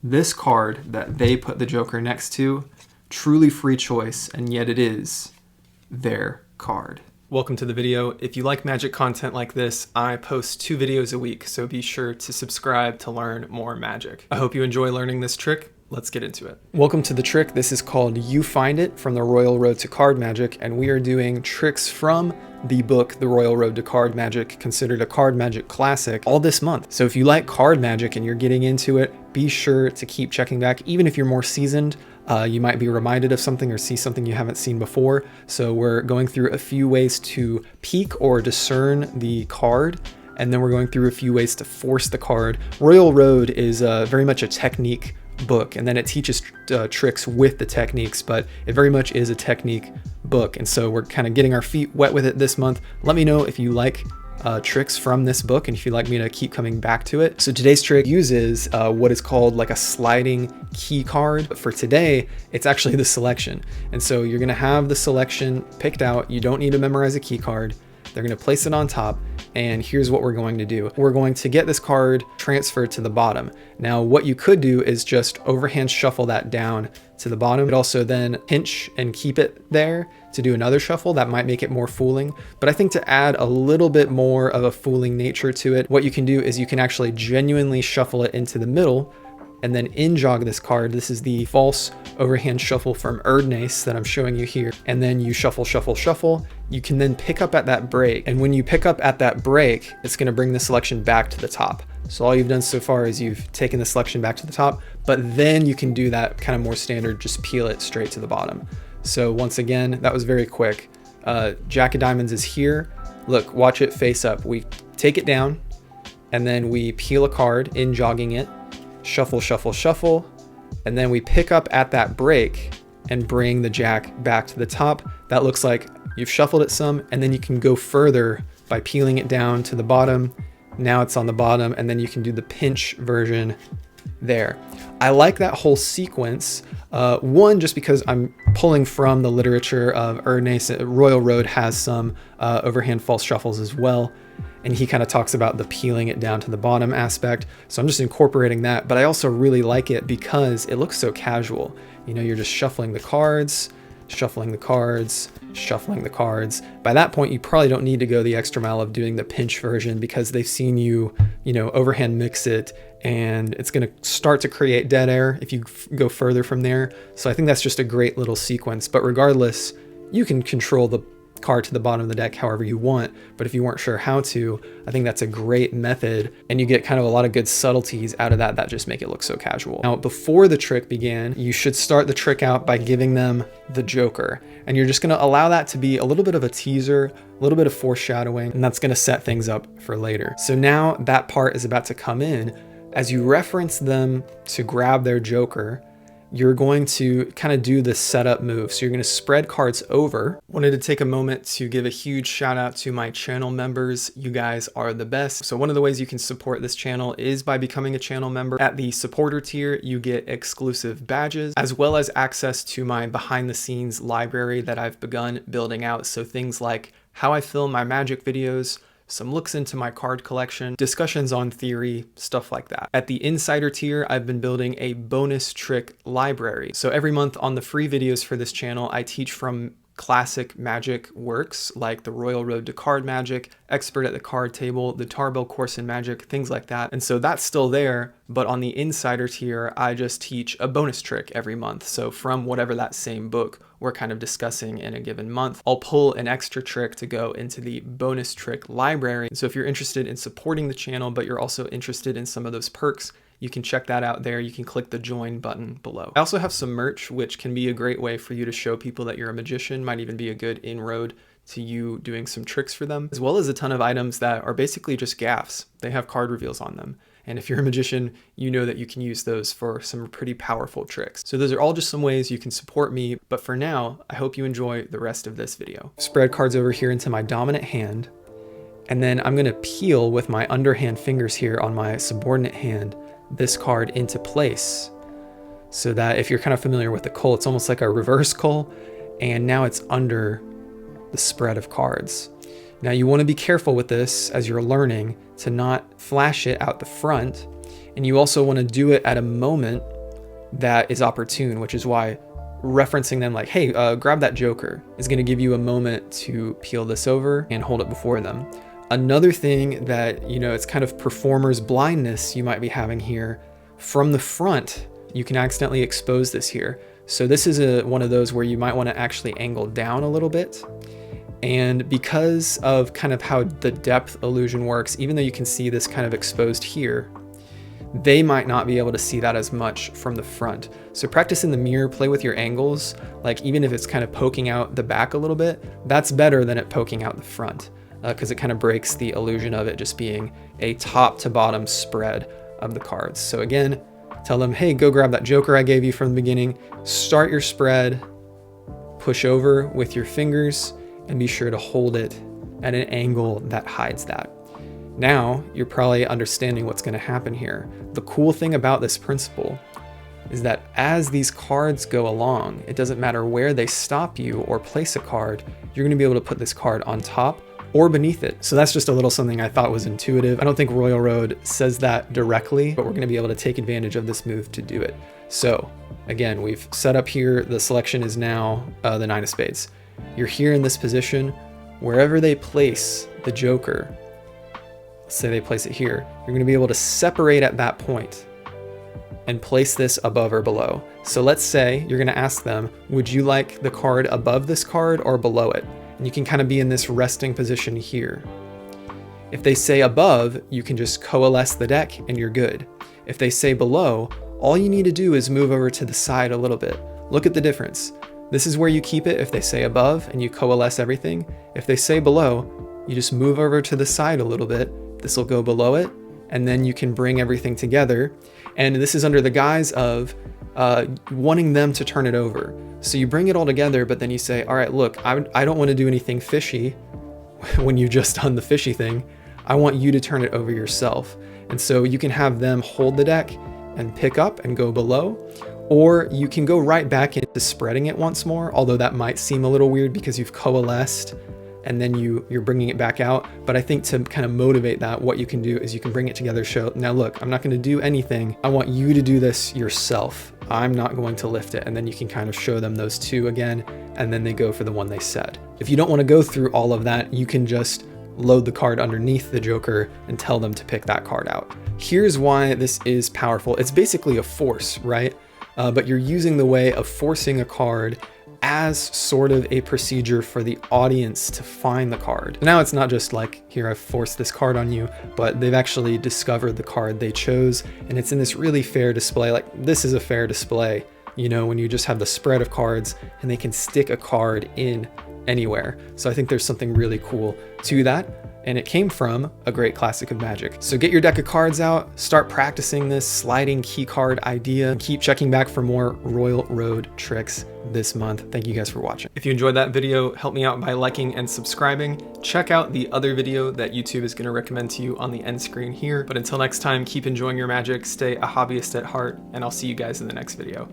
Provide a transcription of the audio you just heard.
This card that they put the Joker next to, truly free choice, and yet it is their card. Welcome to the video. If you like magic content like this, I post 2 videos a week, so be sure to subscribe to learn more magic. I hope you enjoy learning this trick. Let's get into it. Welcome to the trick. This is called You Find It from the Royal Road to Card Magic, and we are doing tricks from the book The Royal Road to Card Magic, considered a card magic classic, all this month. So if you like card magic and you're getting into it, be sure to keep checking back. Even if you're more seasoned, you might be reminded of something or see something you haven't seen before. So we're going through a few ways to peek or discern the card, and then we're going through a few ways to force the card. Royal Road is very much a technique book, and then it teaches tricks with the techniques, but it very much is a technique book, and so we're kind of getting our feet wet with it this month. Let me know if you like tricks from this book and if you'd like me to keep coming back to it. So today's trick uses what is called like a sliding key card, but for today it's actually the selection. And so you're gonna have the selection picked out. You don't need to memorize a key card. They're going to place it on top, and here's what we're going to do. We're going to get this card transferred to the bottom. Now, what you could do is just overhand shuffle that down to the bottom. But also then pinch and keep it there to do another shuffle. That might make it more fooling. But I think to add a little bit more of a fooling nature to it, what you can do is you can actually genuinely shuffle it into the middle and then in-jog this card. This is the false overhand shuffle from Erdnase that I'm showing you here. And then you shuffle, shuffle, shuffle. You can then pick up at that break. And when you pick up at that break, it's gonna bring the selection back to the top. So all you've done so far is you've taken the selection back to the top, but then you can do that kind of more standard, just peel it straight to the bottom. So once again, that was very quick. Jack of Diamonds is here. Look, watch it face up. We take it down, and then we peel a card, in-jogging it, shuffle, shuffle, shuffle, and then we pick up at that break and bring the jack back to the top. That looks like you've shuffled it some, and then you can go further by peeling it down to the bottom. Now it's on the bottom, and then you can do the pinch version there. I like that whole sequence. One, just because I'm pulling from the literature of Erdnase. Royal Road has some overhand false shuffles as well, and he kind of talks about the peeling it down to the bottom aspect. So I'm just incorporating that, but I also really like it because it looks so casual. You know, you're just shuffling the cards, shuffling the cards, shuffling the cards. By that point, you probably don't need to go the extra mile of doing the pinch version because they've seen you, overhand mix it, and it's going to start to create dead air if you go further from there. So I think that's just a great little sequence. But regardless, you can control the card to the bottom of the deck however you want, but if you weren't sure how to, I think that's a great method, and you get kind of a lot of good subtleties out of that just make it look so casual. Now, before the trick began, you should start the trick out by giving them the Joker, and you're just going to allow that to be a little bit of a teaser, a little bit of foreshadowing, and that's going to set things up for later. So now that part is about to come in. As you reference them to grab their Joker, you're going to kind of do the setup move. So you're going to spread cards over. Wanted to take a moment to give a huge shout out to my channel members. You guys are the best. So one of the ways you can support this channel is by becoming a channel member. At the supporter tier, you get exclusive badges, as well as access to my behind the scenes library that I've begun building out. So things like how I film my magic videos, some looks into my card collection, discussions on theory, stuff like that. At the insider tier, I've been building a bonus trick library. So every month on the free videos for this channel, I teach from classic magic works like the Royal Road to Card Magic, Expert at the Card Table, the Tarbell Course in Magic, things like that. And so that's still there, but on the insider tier, I just teach a bonus trick every month. So from whatever that same book we're kind of discussing in a given month, I'll pull an extra trick to go into the bonus trick library. So if you're interested in supporting the channel, but you're also interested in some of those perks, you can check that out there. You can click the join button below. I also have some merch, which can be a great way for you to show people that you're a magician, might even be a good inroad to you doing some tricks for them, as well as a ton of items that are basically just gaffs. They have card reveals on them. And if you're a magician, you know that you can use those for some pretty powerful tricks. So those are all just some ways you can support me. But for now, I hope you enjoy the rest of this video. Spread cards over here into my dominant hand. And then I'm gonna peel with my underhand fingers here on my subordinate hand this card into place, so that if you're kind of familiar with the cull, it's almost like a reverse cull, and now it's under the spread of cards. Now you want to be careful with this as you're learning to not flash it out the front And you also want to do it at a moment that is opportune, which is why referencing them like, hey, grab that joker is going to give you a moment to peel this over and hold it before them. Another thing that, you know, it's kind of performer's blindness you might be having here. From the front, you can accidentally expose this here. So this is one of those where you might want to actually angle down a little bit. And because of kind of how the depth illusion works, even though you can see this kind of exposed here, they might not be able to see that as much from the front. So practice in the mirror, play with your angles, like even if it's kind of poking out the back a little bit, that's better than it poking out the front, because it kind of breaks the illusion of it just being a top to bottom spread of the cards. So again, tell them, hey, go grab that joker I gave you from the beginning, start your spread, push over with your fingers, and be sure to hold it at an angle that hides that. Now you're probably understanding what's going to happen here. The cool thing about this principle is that as these cards go along, it doesn't matter where they stop you or place a card, you're going to be able to put this card on top or beneath it. So that's just a little something I thought was intuitive. I don't think Royal Road says that directly, but we're going to be able to take advantage of this move to do it. So again, we've set up here, the selection is now the 9 of spades. You're here in this position, wherever they place the joker, let's say they place it here, you're going to be able to separate at that point and place this above or below. So let's say you're going to ask them, would you like the card above this card or below it? And you can kind of be in this resting position here. If they say above, you can just coalesce the deck and you're good. If they say below, all you need to do is move over to the side a little bit. Look at the difference. This is where you keep it if they say above and you coalesce everything. If they say below, you just move over to the side a little bit. This will go below it, and then you can bring everything together. And this is under the guise of wanting them to turn it over. So you bring it all together, but then you say, all right, look, I don't want to do anything fishy when you've just done the fishy thing. I want you to turn it over yourself. And so you can have them hold the deck and pick up and go below, or you can go right back into spreading it once more, although that might seem a little weird because you've coalesced and then you're bringing it back out. But I think to kind of motivate that, what you can do is you can bring it together, show, now look, I'm not going to do anything. I want you to do this yourself. I'm not going to lift it. And then you can kind of show them those two again, and then they go for the one they said. If you don't want to go through all of that, you can just load the card underneath the joker and tell them to pick that card out. Here's why this is powerful. It's basically a force, right? But you're using the way of forcing a card as sort of a procedure for the audience to find the card. Now it's not just like, here, I've forced this card on you, but they've actually discovered the card they chose, and it's in this really fair display. Like, this is a fair display, you know, when you just have the spread of cards and they can stick a card in anywhere. So I think there's something really cool to that. And it came from a great classic of Magic. So get your deck of cards out, start practicing this sliding key card idea, and keep checking back for more Royal Road tricks this month. Thank you guys for watching. If you enjoyed that video, help me out by liking and subscribing. Check out the other video that YouTube is going to recommend to you on the end screen here. But until next time, keep enjoying your Magic, stay a hobbyist at heart, and I'll see you guys in the next video.